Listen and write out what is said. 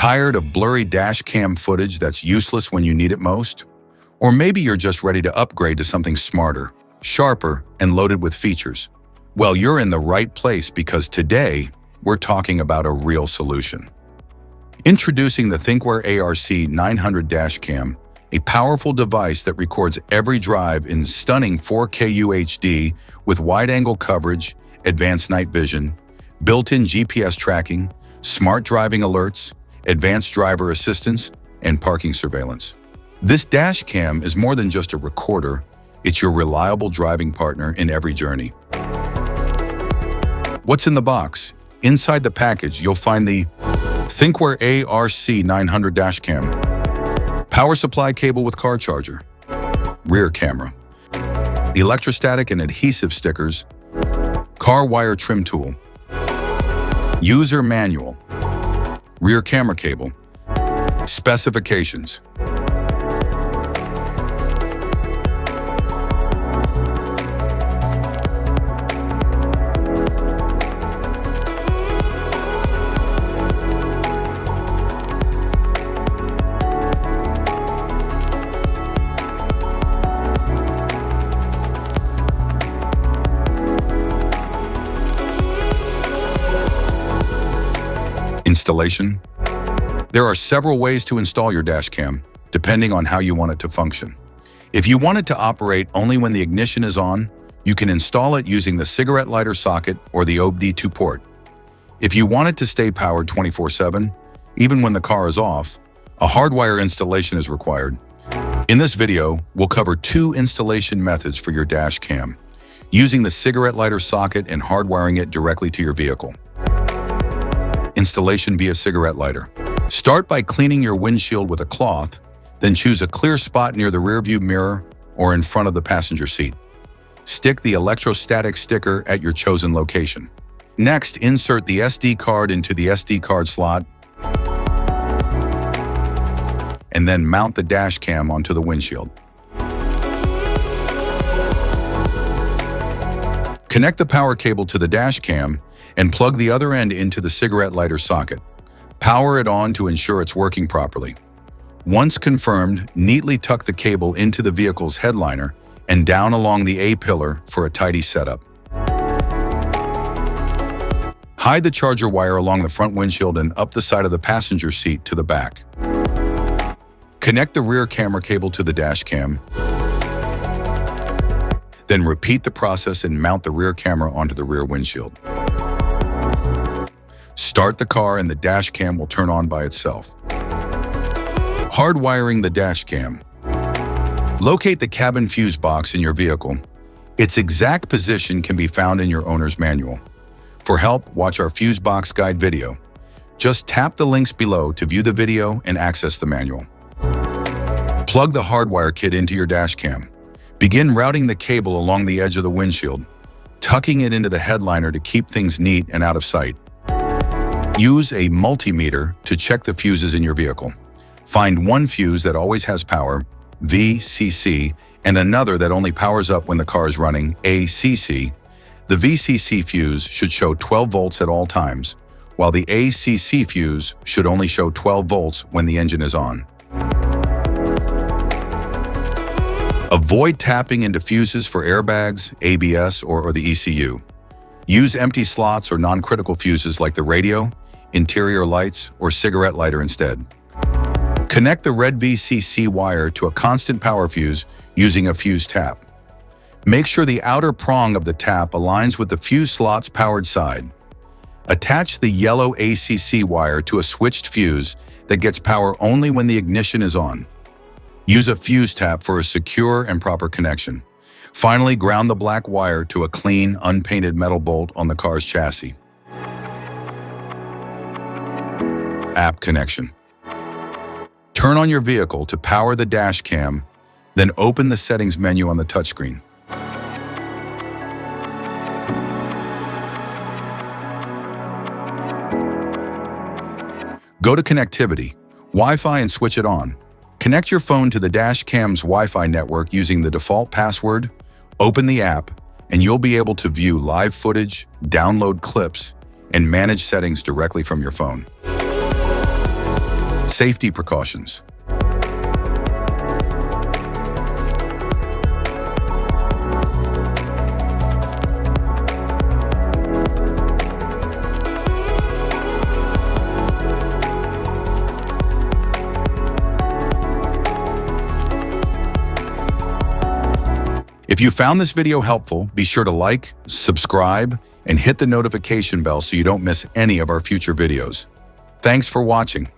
Tired of blurry dash cam footage that's useless when you need it most? Or maybe you're just ready to upgrade to something smarter, sharper, and loaded with features. Well, you're in the right place because today, we're talking about a real solution. Introducing the ThinkWare ARC 900 Dashcam, a powerful device that records every drive in stunning 4K UHD with wide-angle coverage, advanced night vision, built-in GPS tracking, smart driving alerts, advanced driver assistance, and parking surveillance. This Dashcam is more than just a recorder, it's your reliable driving partner in every journey. What's in the box? Inside the package, you'll find the ThinkWare ARC 900 Dashcam, power supply cable with car charger, rear camera, electrostatic and adhesive stickers, car wire trim tool, user manual, rear camera cable, specifications. Installation. There are several ways to install your Dashcam, depending on how you want it to function. If you want it to operate only when the ignition is on, you can install it using the cigarette lighter socket or the OBD2 port. If you want it to stay powered 24/7, even when the car is off, a hardwire installation is required. In this video, we'll cover two installation methods for your Dashcam, using the cigarette lighter socket and hardwiring it directly to your vehicle. Installation via cigarette lighter. Start by cleaning your windshield with a cloth, then choose a clear spot near the rearview mirror or in front of the passenger seat. Stick the electrostatic sticker at your chosen location. Next, insert the SD card into the SD card slot, and then mount the Dashcam onto the windshield. Connect the power cable to the Dashcam and plug the other end into the cigarette lighter socket. Power it on to ensure it's working properly. Once confirmed, neatly tuck the cable into the vehicle's headliner and down along the A-pillar for a tidy setup. Hide the charger wire along the front windshield and up the side of the passenger seat to the back. Connect the rear camera cable to the Dashcam. Then repeat the process and mount the rear camera onto the rear windshield. Start the car and the Dashcam will turn on by itself. Hardwiring the Dashcam. Locate the cabin fuse box in your vehicle. Its exact position can be found in your owner's manual. For help, watch our fuse box guide video. Just tap the links below to view the video and access the manual. Plug the hardwire kit into your Dashcam. Begin routing the cable along the edge of the windshield, tucking it into the headliner to keep things neat and out of sight. Use a multimeter to check the fuses in your vehicle. Find one fuse that always has power, VCC, and another that only powers up when the car is running, ACC. The VCC fuse should show 12 volts at all times, while the ACC fuse should only show 12 volts when the engine is on. Avoid tapping into fuses for airbags, ABS, or the ECU. Use empty slots or non-critical fuses like the radio, interior lights, or cigarette lighter instead. Connect the red VCC wire to a constant power fuse using a fuse tap. Make sure the outer prong of the tap aligns with the fuse slot's powered side. Attach the yellow ACC wire to a switched fuse that gets power only when the ignition is on. Use a fuse tap for a secure and proper connection. Finally, ground the black wire to a clean, unpainted metal bolt on the car's chassis. App connection. Turn on your vehicle to power the Dashcam, then open the settings menu on the touchscreen. Go to Connectivity, Wi-Fi, and switch it on. Connect your phone to the Dashcam's Wi-Fi network using the default password, open the app, and you'll be able to view live footage, download clips, and manage settings directly from your phone. Safety precautions. If you found this video helpful, be sure to like, subscribe, and hit the notification bell so you don't miss any of our future videos. Thanks for watching.